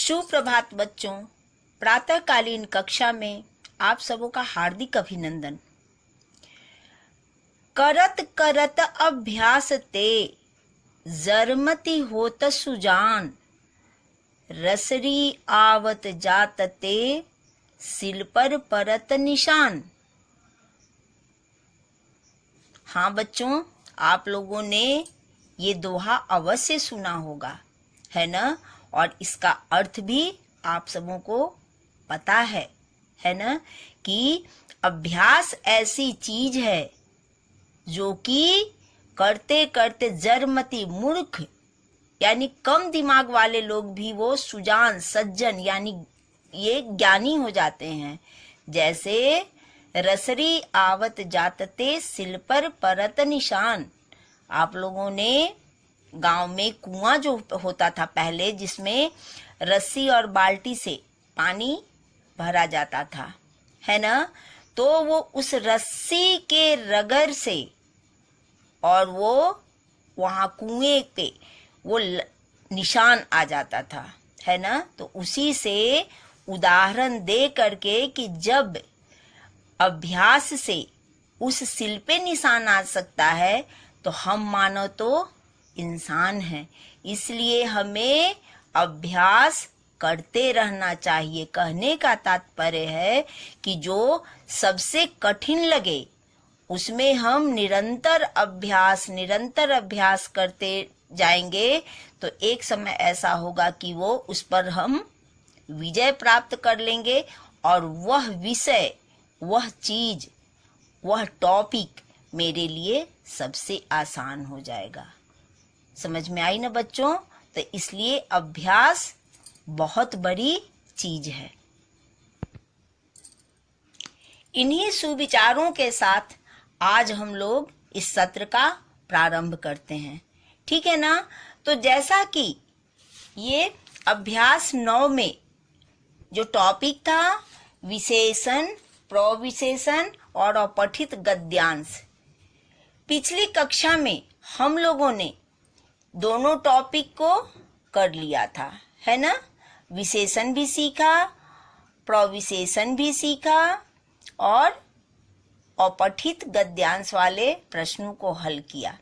सुप्रभात बच्चों, प्रातःकालीन कक्षा में आप सबों का हार्दिक अभिनंदन। करत करत अभ्यास ते जरमती होत सुजान, रसरी आवत जात ते सिल पर परत निशान। हाँ बच्चों, आप लोगों ने ये दोहा अवश्य सुना होगा, है ना? और इसका अर्थ भी आप सबों को पता है ना? कि अभ्यास ऐसी चीज है जो कि करते करते जरमती मूर्ख यानी कम दिमाग वाले लोग भी वो सुजान सज्जन यानी ये ज्ञानी हो जाते हैं। जैसे रसरी आवत जातते सिल पर परत निशान। आप लोगों ने गांव में कुआं जो होता था पहले, जिसमें रस्सी और बाल्टी से पानी भरा जाता था, है ना? तो वो उस रस्सी के रगर से और वो वहां कुएं पे वो निशान आ जाता था, है ना? तो उसी से उदाहरण दे करके कि जब अभ्यास से उस सिल पे निशान आ सकता है तो हम मानो तो इंसान हैं। इसलिए हमें अभ्यास करते रहना चाहिए। कहने का तात्पर्य है कि जो सबसे कठिन लगे उसमें हम निरंतर अभ्यास करते जाएंगे तो एक समय ऐसा होगा कि वो उस पर हम विजय प्राप्त कर लेंगे और वह विषय, वह चीज, वह टॉपिक मेरे लिए सबसे आसान हो जाएगा। समझ में आई ना बच्चों? तो इसलिए अभ्यास बहुत बड़ी चीज है। इन्हीं सुविचारों के साथ आज हम लोग इस सत्र का प्रारंभ करते हैं, ठीक है ना? तो जैसा कि ये अभ्यास 9 में जो टॉपिक था विशेषण, प्रविशेषण और अपठित गद्यांश, पिछली कक्षा में हम लोगों ने दोनों टॉपिक को कर लिया था, है ना? विशेषण भी सीखा, प्रविशेषण भी सीखा और अपठित गद्यांश वाले प्रश्नों को हल किया।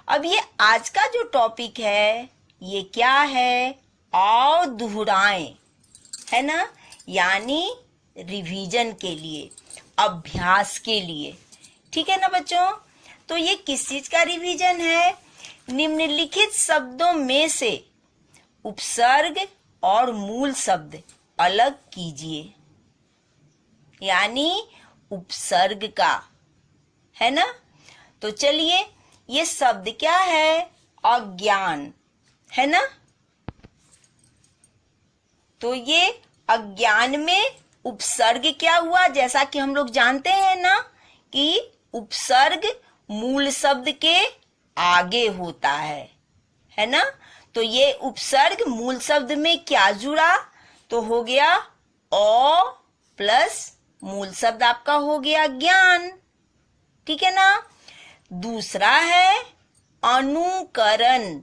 अब ये आज का जो टॉपिक है ये क्या है? आओ दोहराएं, है ना? यानी रिवीजन के लिए, अभ्यास के लिए, ठीक है ना बच्चों? तो ये किस चीज का रिवीजन है? निम्नलिखित शब्दों में से उपसर्ग और मूल शब्द अलग कीजिए, यानी उपसर्ग का, है ना? तो चलिए, ये शब्द क्या है? अज्ञान, है ना? तो ये अज्ञान में उपसर्ग क्या हुआ? जैसा कि हम लोग जानते हैं ना कि उपसर्ग मूल शब्द के आगे होता है ना? तो ये उपसर्ग मूल शब्द में क्या जुड़ा? तो हो गया ओ प्लस मूल शब्द आपका हो गया ज्ञान, ठीक है ना? दूसरा है अनुकरण।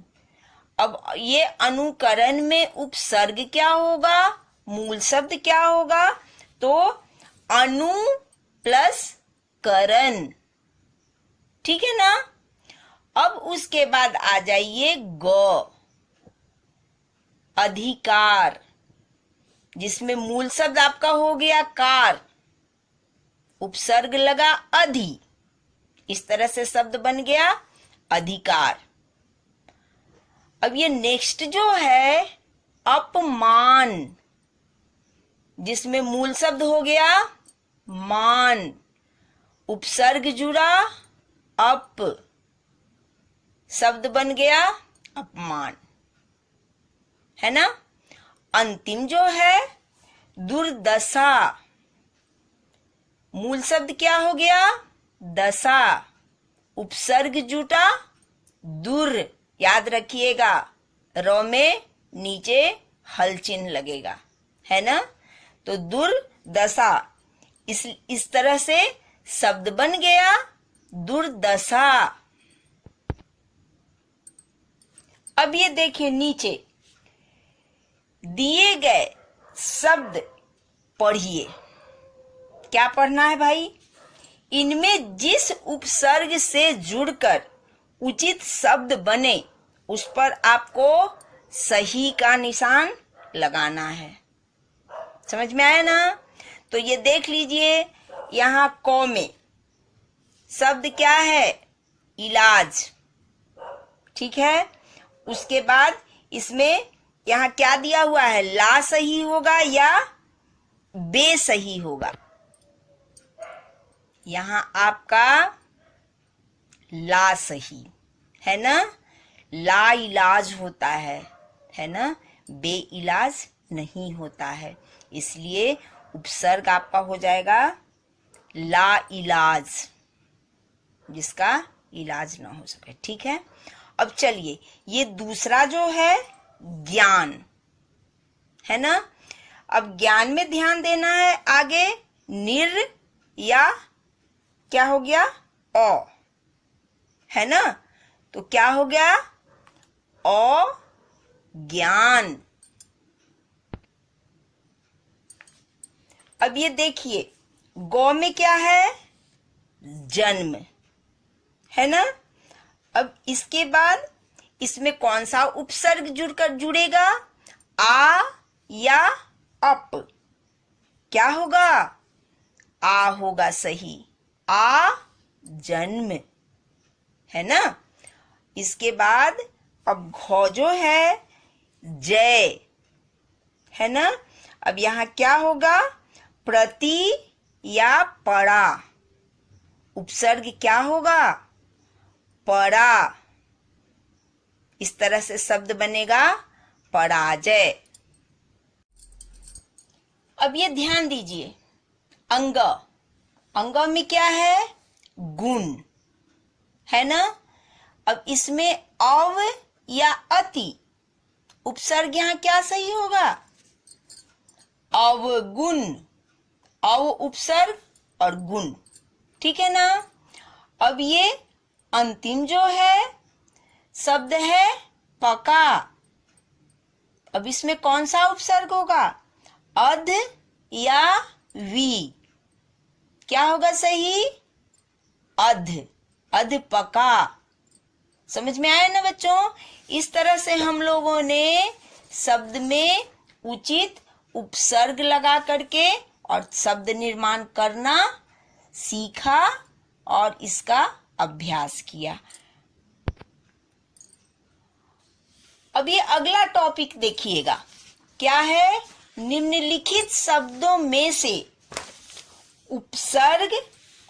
अब ये अनुकरण में उपसर्ग क्या होगा? मूल शब्द क्या होगा? तो अनु प्लस करण, ठीक है ना? अब उसके बाद आ जाइए ग, अधिकार, जिसमें मूल शब्द आपका हो गया कार, उपसर्ग लगा अधि, इस तरह से शब्द बन गया अधिकार। अब ये नेक्स्ट जो है अपमान, जिसमें मूल शब्द हो गया मान, उपसर्ग जुड़ा अप, शब्द बन गया अपमान, है ना? अंतिम जो है दुर्दशा, मूल शब्द क्या हो गया? दशा, उपसर्ग जुटा दुर, याद रखिएगा र में नीचे हल चिन्ह लगेगा, है ना? तो दुर्दशा, इस तरह से शब्द बन गया दुर्दशा। अब ये देखिए नीचे दिए गए शब्द पढ़िए। क्या पढ़ना है भाई? इनमें जिस उपसर्ग से जुड़कर उचित शब्द बने उस पर आपको सही का निशान लगाना है। समझ में आया ना? तो ये देख लीजिए, यहाँ क में शब्द क्या है? इलाज। ठीक है, उसके बाद इसमें यहाँ क्या दिया हुआ है? ला सही होगा या बे सही होगा? यहाँ आपका ला सही है ना, ला इलाज होता है ना, बे इलाज नहीं होता है, इसलिए उपसर्ग आपका हो जाएगा ला इलाज, जिसका इलाज ना हो सके। ठीक है, अब चलिए ये दूसरा जो है ज्ञान है ना। अब ज्ञान में ध्यान देना है। आगे निर या क्या हो गया? औ है ना, तो क्या हो गया? औ ज्ञान। अब ये देखिए, गौ में क्या है? जन्म है ना। अब इसके बाद इसमें कौन सा उपसर्ग जुड़ेगा? आ या अप? क्या होगा? आ होगा सही, आ जन्म है ना। इसके बाद अब घौ जो है जय है ना। अब यहाँ क्या होगा? प्रति या पड़ा? उपसर्ग क्या होगा? पड़ा। इस तरह से शब्द बनेगा पराजय। अब ये ध्यान दीजिए, अंग, अंग में क्या है? गुण है ना। अब इसमें अव या अति? उपसर्ग यहाँ क्या सही होगा? अवगुण। अव उपसर्ग और गुण, ठीक है ना। अब ये अंतिम जो है शब्द है पका। अब इसमें कौन सा उपसर्ग होगा? अध या वी? क्या होगा सही? अध, अध पका। समझ में आया ना बच्चों? इस तरह से हम लोगों ने शब्द में उचित उपसर्ग लगा करके और शब्द निर्माण करना सीखा और इसका अभ्यास किया। अब ये अगला टॉपिक देखिएगा, क्या है? निम्नलिखित शब्दों में से उपसर्ग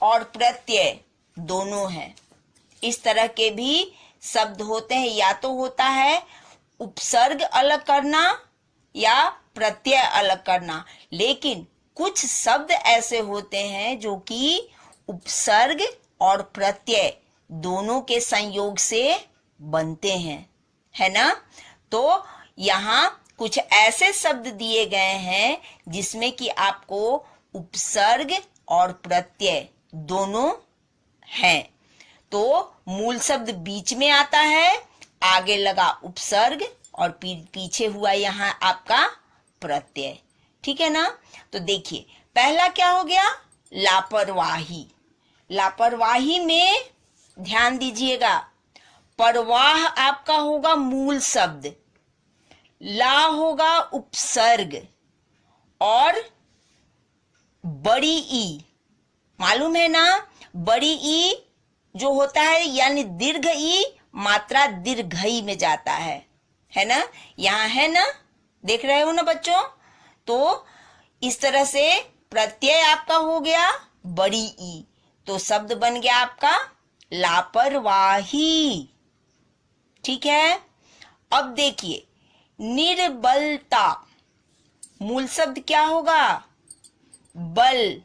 और प्रत्यय दोनों हैं। इस तरह के भी शब्द होते हैं, या तो होता है उपसर्ग अलग करना या प्रत्यय अलग करना, लेकिन कुछ शब्द ऐसे होते हैं जो कि उपसर्ग और प्रत्यय दोनों के संयोग से बनते हैं, है ना। तो यहाँ कुछ ऐसे शब्द दिए गए हैं जिसमें कि आपको उपसर्ग और प्रत्यय दोनों हैं। तो मूल शब्द बीच में आता है, आगे लगा उपसर्ग और पीछे हुआ यहाँ आपका प्रत्यय, ठीक है ना। तो देखिए, पहला क्या हो गया? लापरवाही। लापरवाही में ध्यान दीजिएगा, परवाह आपका होगा मूल शब्द, ला होगा उपसर्ग और बड़ी ई, मालूम है ना, बड़ी ई जो होता है यानी दीर्घ ई मात्रा दीर्घई में जाता है ना। यहाँ है ना, देख रहे हो ना बच्चों। तो इस तरह से प्रत्यय आपका हो गया बड़ी ई, तो शब्द बन गया आपका लापरवाही, ठीक है। अब देखिए, निर्बलता, मूल शब्द क्या होगा? बल,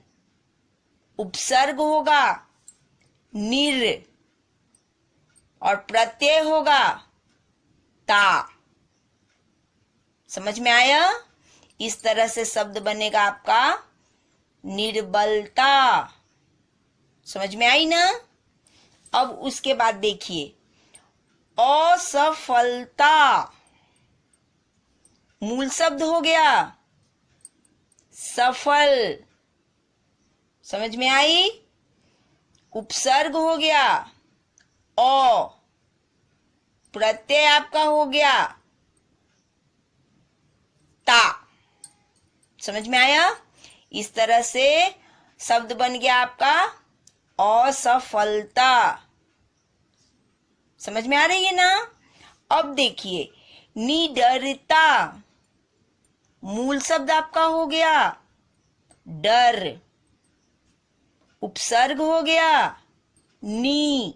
उपसर्ग होगा निर और प्रत्यय होगा ता। समझ में आया? इस तरह से शब्द बनेगा आपका निर्बलता। समझ में आई ना? अब उसके बाद देखिए, असफलता, मूल शब्द हो गया सफल, समझ में आई। उपसर्ग हो गया औ, प्रत्यय आपका हो गया ता, समझ में आया। इस तरह से शब्द बन गया आपका असफलता, समझ में आ रही है ना। अब देखिए निडरता, मूल शब्द आपका हो गया डर, उपसर्ग हो गया नी,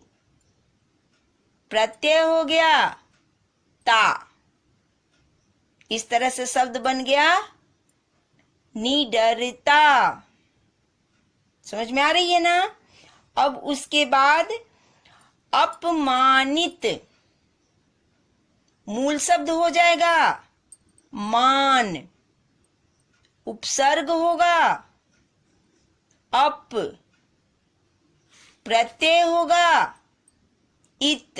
प्रत्यय हो गया ता। इस तरह से शब्द बन गया निडरता, समझ में आ रही है ना। अब उसके बाद अपमानित, मूल शब्द हो जाएगा मान, उपसर्ग होगा अप, प्रत्यय होगा इत।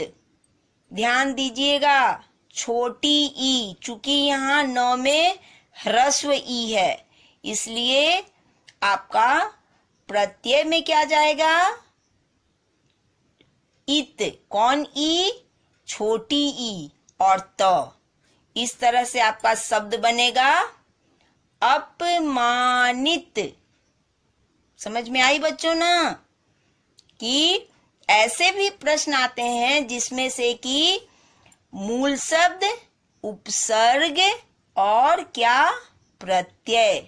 ध्यान दीजिएगा छोटी ई, चूंकि यहां न में ह्रस्व ई है, इसलिए आपका प्रत्यय में क्या जाएगा इत। कौन ई, छोटी ई और त। इस तरह से आपका शब्द बनेगा अपमानित, समझ में आई बच्चों ना। कि ऐसे भी प्रश्न आते हैं जिसमें से कि मूल शब्द, उपसर्ग और क्या प्रत्यय,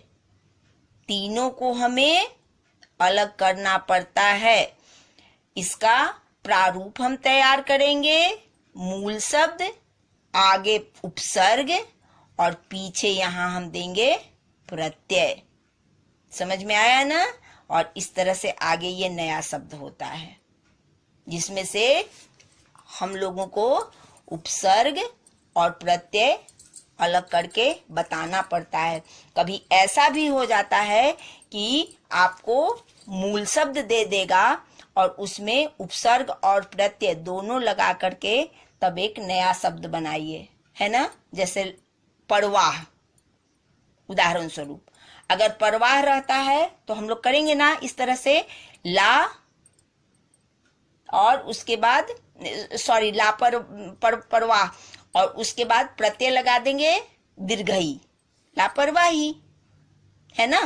तीनों को हमें अलग करना पड़ता है। इसका प्रारूप हम तैयार करेंगे, मूल शब्द, आगे उपसर्ग और पीछे यहां हम देंगे प्रत्यय, समझ में आया ना। और इस तरह से आगे ये नया शब्द होता है जिसमें से हम लोगों को उपसर्ग और प्रत्यय अलग करके बताना पड़ता है। कभी ऐसा भी हो जाता है कि आपको मूल शब्द दे देगा और उसमें उपसर्ग और प्रत्यय दोनों लगा करके तब एक नया शब्द बनाइए, है ना। जैसे परवाह, उदाहरण स्वरूप अगर परवाह रहता है तो हम लोग करेंगे ना इस तरह से ला और उसके बाद ला परवाह और उसके बाद प्रत्यय लगा देंगे दीर्घई, लापरवाही, है ना।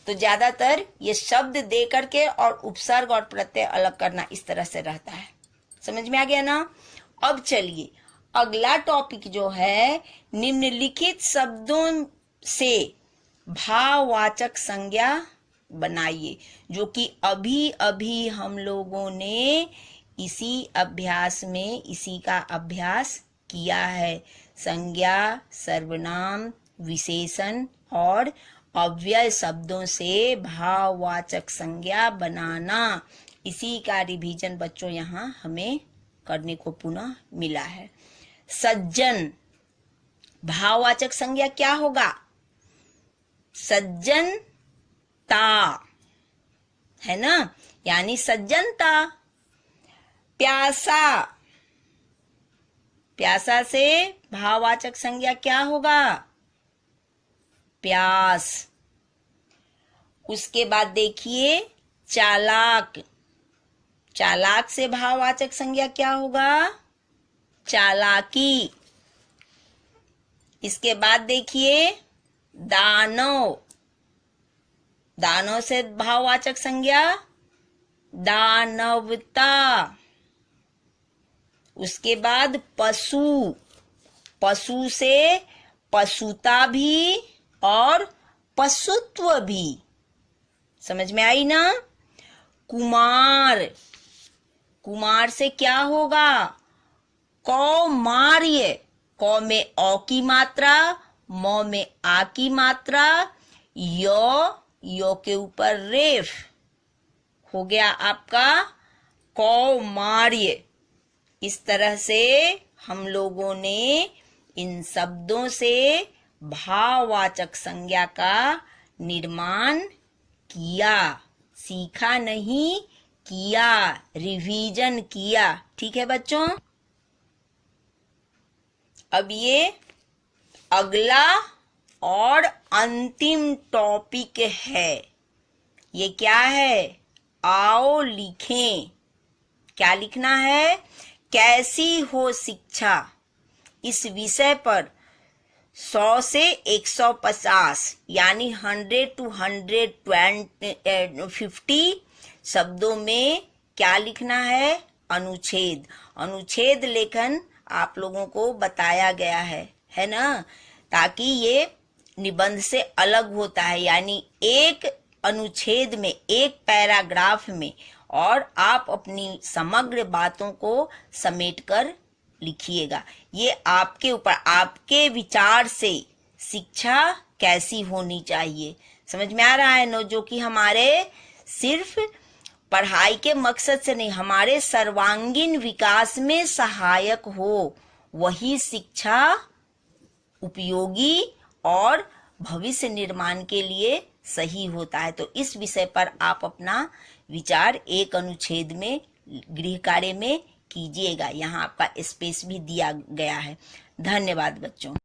तो ज्यादातर ये शब्द दे करके और उपसर्ग और प्रत्यय अलग करना इस तरह से रहता है, समझ में आ गया ना। अब चलिए अगला टॉपिक जो है निम्नलिखित शब्दों से भाववाचक संज्ञा बनाइए, जो कि अभी अभी हम लोगों ने इसी अभ्यास में इसी का अभ्यास किया है। संज्ञा, सर्वनाम, विशेषण और अव्यय शब्दों से भाववाचक संज्ञा बनाना, इसी का रिवीजन बच्चों यहाँ हमें करने को पुनः मिला है। सज्जन, भाववाचक संज्ञा क्या होगा, सज्जनता, है ना, यानी सज्जनता। प्यासा, प्यासा से भाववाचक संज्ञा क्या होगा, प्यास। उसके बाद देखिए चालाक, चालाक से भाववाचक संज्ञा क्या होगा, चालाकी। इसके बाद देखिए दानव, दानव से भाववाचक संज्ञा दानवता। उसके बाद पशु, पशु से पशुता भी और पशुत्व भी, समझ में आई ना। कुमार, कुमार से क्या होगा, कौमार्य, कौ में औ की मात्रा, मौ में आ की मात्रा, यो के ऊपर रेफ, हो गया आपका कौमार्य। इस तरह से हम लोगों ने इन शब्दों से भाववाचक संज्ञा का निर्माण किया, सीखा नहीं, किया, रिवीजन किया। ठीक है बच्चों। अब ये अगला अंतिम टॉपिक है। ये क्या है? आओ लिखें। क्या लिखना है? कैसी हो शिक्षा। इस विषय पर 100 से 150 यानी 100 to 150 शब्दों में क्या लिखना है? अनुच्छेद। अनुच्छेद लेखन आप लोगों को बताया गया है ना, ताकि ये निबंध से अलग होता है, यानी एक अनुच्छेद में, एक पैराग्राफ में, और आप अपनी समग्र बातों को समेटकर लिखिएगा। ये आपके ऊपर, आपके विचार से शिक्षा कैसी होनी चाहिए, समझ में आ रहा है ना? जो कि हमारे सिर्फ पढ़ाई के मकसद से नहीं, हमारे सर्वांगीण विकास में सहायक हो, वही शिक्षा उपयोगी और भविष्य निर्माण के लिए सही होता है। तो इस विषय पर आप अपना विचार एक अनुच्छेद में, गृह कार्य में कीजिएगा। यहाँ आपका स्पेस भी दिया गया है। धन्यवाद बच्चों।